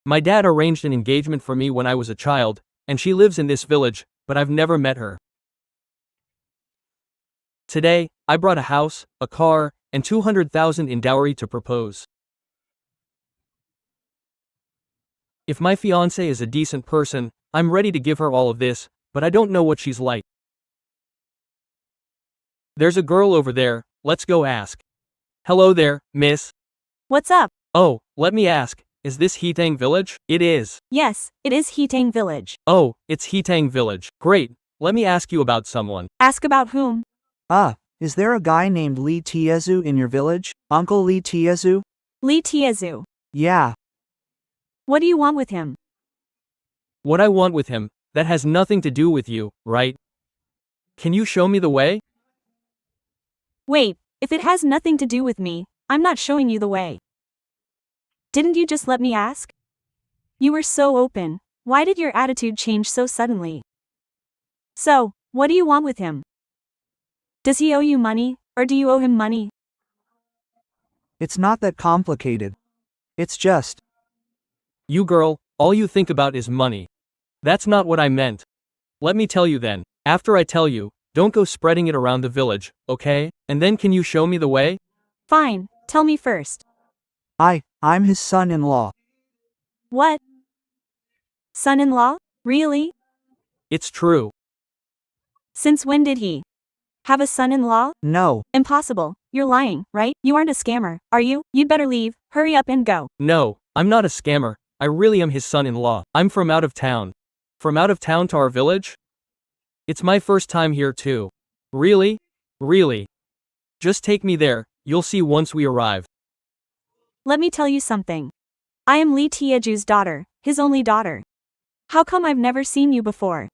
My dad arranged an engagement for me when I was a child, and she lives in this village, but I've never met her. Today, I brought a house, a car, and 200,000 in dowry to propose. If my fiancée is a decent person, I'm ready to give her all of this, but I don't know what she's like. There's a girl over there, let's go ask. Hello there, miss. What's up? Oh, let me ask, is this Hitang Village? It is. Yes, it is Hitang Village. Oh, it's Hitang Village. Great, let me ask you about someone. Ask about whom? Is there a guy named Lee Tiezu in your village? Uncle Lee Tiezu? Lee Tiezu. Yeah. What do you want with him? What I want with him, that has nothing to do with you, right? Can you show me the way? Wait, if it has nothing to do with me, I'm not showing you the way. Didn't you just let me ask? You were so open, why did your attitude change so suddenly? So, what do you want with him? Does he owe you money, or do you owe him money? It's not that complicated. It's just. You girl, all you think about is money. That's not what I meant. Let me tell you then, after I tell you, don't go spreading it around the village, okay? And then can you show me the way? Fine, tell me first. I'm his son-in-law. What? Son-in-law? Really? It's true. Since when did he have a son-in-law? No. Impossible. You're lying, right? You aren't a scammer, are you? You'd better leave, hurry up and go. No, I'm not a scammer, I really am his son-in-law. I'm from out of town. From out of town to our village? It's my first time here too. Really? Really? Just take me there, you'll see once we arrive. Let me tell you something. I am Lee Tieju's daughter, his only daughter. How come I've never seen you before?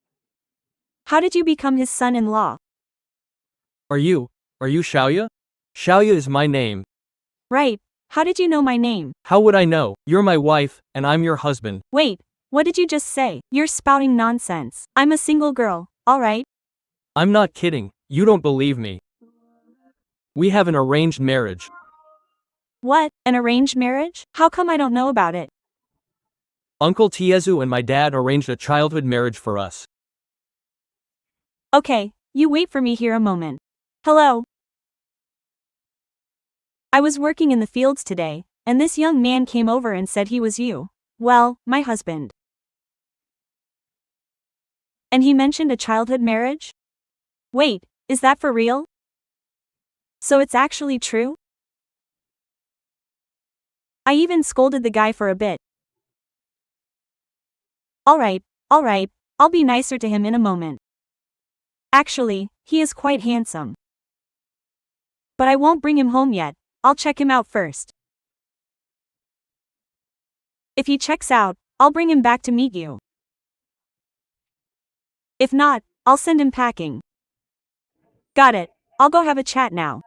How did you become his son-in-law? Are you Xiaoya? Xiaoya is my name. Right, how did you know my name? How would I know? You're my wife, and I'm your husband. Wait, what did you just say? You're spouting nonsense. I'm a single girl, alright? I'm not kidding, you don't believe me. We have an arranged marriage. What, an arranged marriage? How come I don't know about it? Uncle Tiezu and my dad arranged a childhood marriage for us. Okay, you wait for me here a moment. Hello. I was working in the fields today, and this young man came over and said he was you. Well, my husband. And he mentioned a childhood marriage? Wait, is that for real? So it's actually true? I even scolded the guy for a bit. Alright, I'll be nicer to him in a moment. Actually, he is quite handsome. But I won't bring him home yet, I'll check him out first. If he checks out, I'll bring him back to meet you. If not, I'll send him packing. Got it, I'll go have a chat now.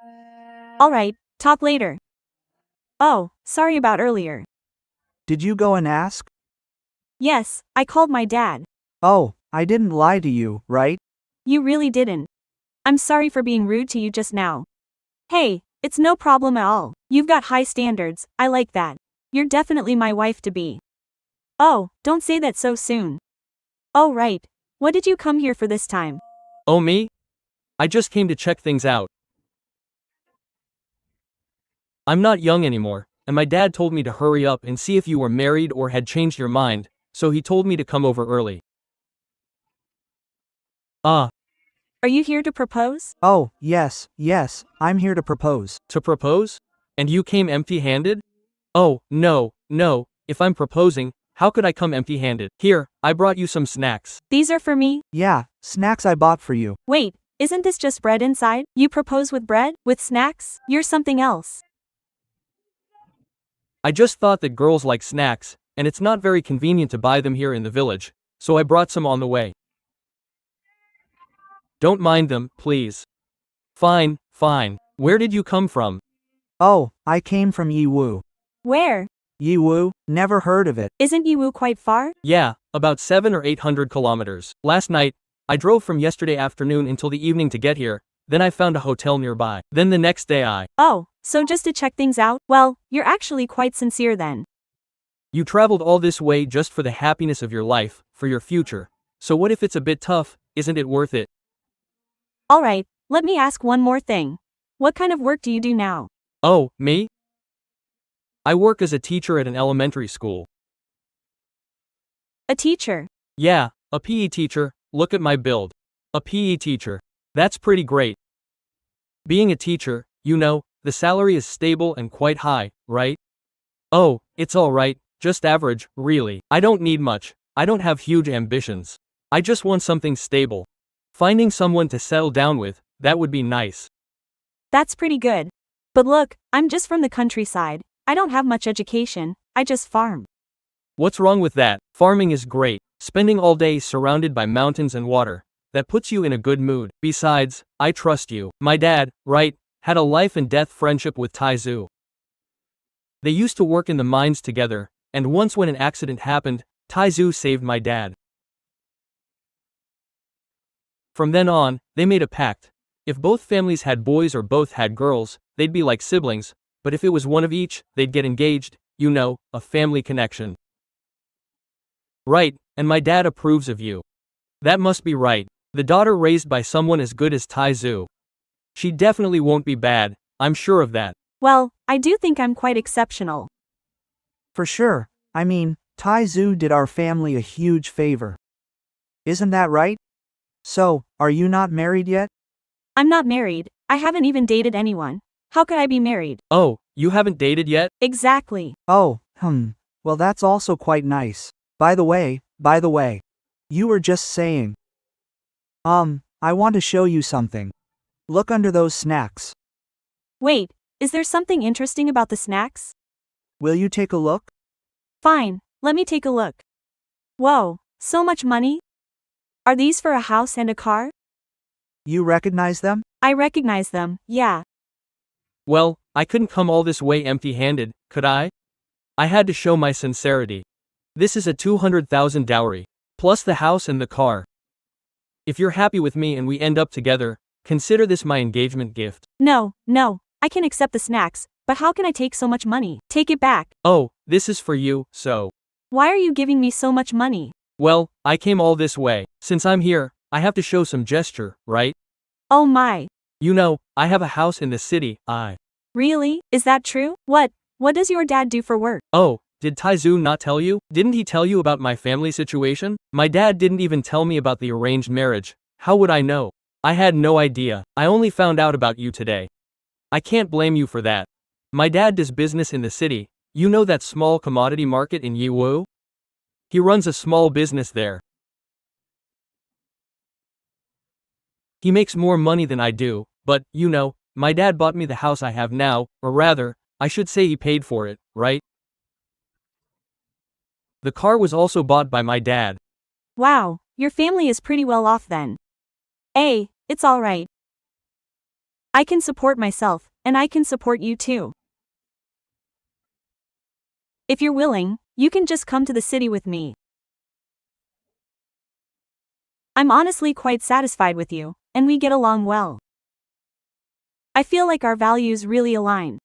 Alright, talk later. Oh, sorry about earlier. Did you go and ask? Yes, I called my dad. Oh, I didn't lie to you, right? You really didn't. I'm sorry for being rude to you just now. Hey, it's no problem at all. You've got high standards, I like that. You're definitely my wife-to-be. Oh, don't say that so soon. Oh right, what did you come here for this time? Oh me? I just came to check things out. I'm not young anymore, and my dad told me to hurry up and see if you were married or had changed your mind, so he told me to come over early. Are you here to propose? Oh, yes, I'm here to propose. To propose? And you came empty-handed? Oh, no, if I'm proposing, how could I come empty-handed? Here, I brought you some snacks. These are for me? Yeah, snacks I bought for you. Wait, isn't this just bread inside? You propose with bread? With snacks? You're something else. I just thought that girls like snacks, and it's not very convenient to buy them here in the village, so I brought some on the way. Don't mind them, please. Fine. Where did you come from? Oh, I came from Yiwu. Where? Yiwu, never heard of it. Isn't Yiwu quite far? Yeah, about 700 or 800 kilometers. Last night, I drove from yesterday afternoon until the evening to get here, then I found a hotel nearby. Then the next day Oh, so just to check things out? Well, you're actually quite sincere then. You traveled all this way just for the happiness of your life, for your future. So what if it's a bit tough, isn't it worth it? Alright, let me ask one more thing. What kind of work do you do now? Oh, me? I work as a teacher at an elementary school. A teacher. Yeah, a PE teacher, look at my build. A PE teacher. That's pretty great. Being a teacher, you know, the salary is stable and quite high, right? Oh, it's alright, just average, really. I don't need much. I don't have huge ambitions. I just want something stable. Finding someone to settle down with, that would be nice. That's pretty good. But look, I'm just from the countryside. I don't have much education, I just farm. What's wrong with that? Farming is great. Spending all day surrounded by mountains and water. That puts you in a good mood. Besides, I trust you. My dad, right, had a life and death friendship with Taizu. They used to work in the mines together, and once when an accident happened, Taizu saved my dad. From then on, they made a pact. If both families had boys or both had girls, they'd be like siblings, but if it was one of each, they'd get engaged, you know, a family connection. Right, and my dad approves of you. That must be right. The daughter raised by someone as good as Taizu. She definitely won't be bad, I'm sure of that. Well, I do think I'm quite exceptional. For sure. I mean, Taizu did our family a huge favor. Isn't that right? So, are you not married yet? I'm not married, I haven't even dated anyone. How could I be married? Oh, you haven't dated yet? Exactly. Oh, well that's also quite nice. By the way, you were just saying. I want to show you something. Look under those snacks. Wait, is there something interesting about the snacks? Will you take a look? Fine, let me take a look. Whoa, so much money? Are these for a house and a car? You recognize them? I recognize them, yeah. Well, I couldn't come all this way empty-handed, could I? I had to show my sincerity. This is a 200,000 dowry, plus the house and the car. If you're happy with me and we end up together, consider this my engagement gift. No, I can accept the snacks, but how can I take so much money? Take it back. Oh, this is for you, so. Why are you giving me so much money? Well, I came all this way. Since I'm here, I have to show some gesture, right? Oh my. You know, I have a house in the city, Really? Is that true? What does your dad do for work? Oh, did Taizu not tell you? Didn't he tell you about my family situation? My dad didn't even tell me about the arranged marriage. How would I know? I had no idea. I only found out about you today. I can't blame you for that. My dad does business in the city. You know that small commodity market in Yiwu? He runs a small business there. He makes more money than I do, but, you know, my dad bought me the house I have now, or rather, I should say he paid for it, right? The car was also bought by my dad. Wow, your family is pretty well off then. It's alright. I can support myself, and I can support you too. If you're willing, you can just come to the city with me. I'm honestly quite satisfied with you, and we get along well. I feel like our values really align.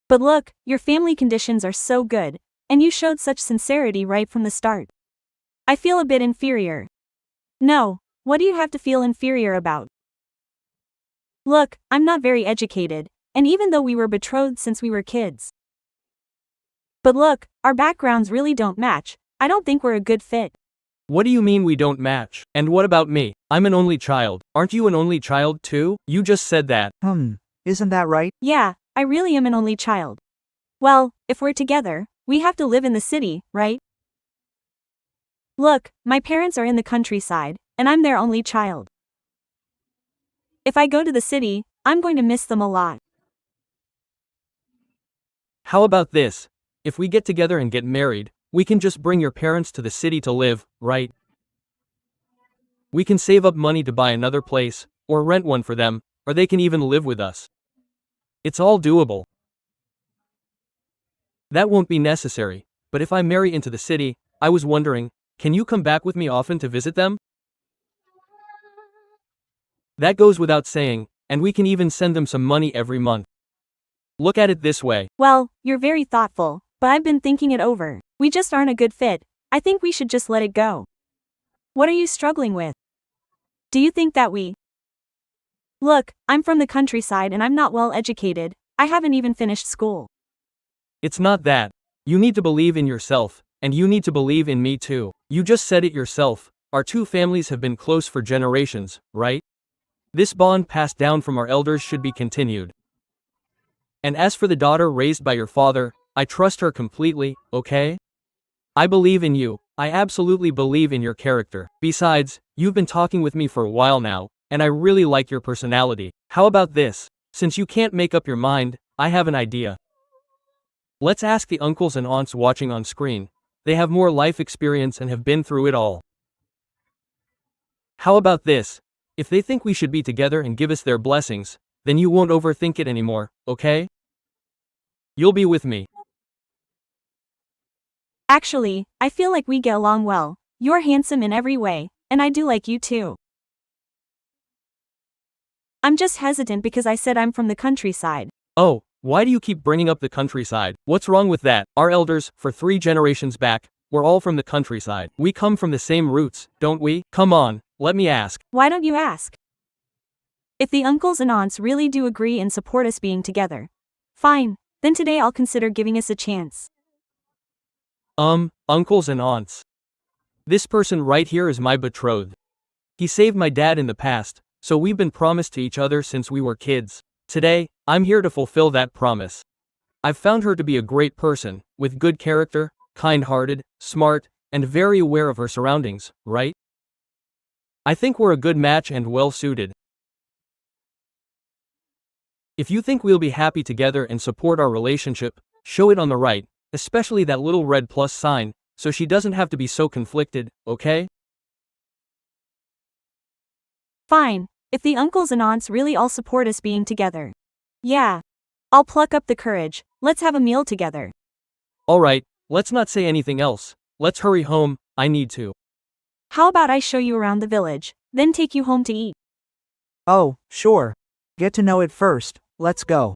But look, your family conditions are so good, and you showed such sincerity right from the start. I feel a bit inferior. No, what do you have to feel inferior about? Look, I'm not very educated, and even though we were betrothed since we were kids. But look, our backgrounds really don't match. I don't think we're a good fit. What do you mean we don't match? And what about me? I'm an only child. Aren't you an only child too? You just said that. Isn't that right? Yeah, I really am an only child. Well, if we're together, we have to live in the city, right? Look, my parents are in the countryside, and I'm their only child. If I go to the city, I'm going to miss them a lot. How about this? If we get together and get married, we can just bring your parents to the city to live, right? We can save up money to buy another place, or rent one for them, or they can even live with us. It's all doable. That won't be necessary, but if I marry into the city, I was wondering, can you come back with me often to visit them? That goes without saying, and we can even send them some money every month. Look at it this way. Well, you're very thoughtful, but I've been thinking it over. We just aren't a good fit. I think we should just let it go. What are you struggling with? Do you think that we... Look, I'm from the countryside and I'm not well educated. I haven't even finished school. It's not that. You need to believe in yourself, and you need to believe in me too. You just said it yourself. Our two families have been close for generations, right? This bond passed down from our elders should be continued. And as for the daughter raised by your father, I trust her completely, okay? I believe in you. I absolutely believe in your character. Besides, you've been talking with me for a while now, and I really like your personality. How about this? Since you can't make up your mind, I have an idea. Let's ask the uncles and aunts watching on screen. They have more life experience and have been through it all. How about this? If they think we should be together and give us their blessings, then you won't overthink it anymore, okay? You'll be with me. Actually, I feel like we get along well. You're handsome in every way, and I do like you too. I'm just hesitant because I said I'm from the countryside. Oh, why do you keep bringing up the countryside? What's wrong with that? Our elders, for 3 generations back, were all from the countryside. We come from the same roots, don't we? Come on, let me ask. Why don't you ask? If the uncles and aunts really do agree and support us being together, fine, then today I'll consider giving us a chance. Uncles and aunts. This person right here is my betrothed. He saved my dad in the past, so we've been promised to each other since we were kids. Today, I'm here to fulfill that promise. I've found her to be a great person, with good character, kind-hearted, smart, and very aware of her surroundings, right? I think we're a good match and well-suited. If you think we'll be happy together and support our relationship, show it on the right, especially that little red plus sign, so she doesn't have to be so conflicted, okay? Fine, if the uncles and aunts really all support us being together. Yeah. I'll pluck up the courage. Let's have a meal together. Alright, let's not say anything else. Let's hurry home, I need to. How about I show you around the village, then take you home to eat? Oh, sure. Get to know it first, let's go.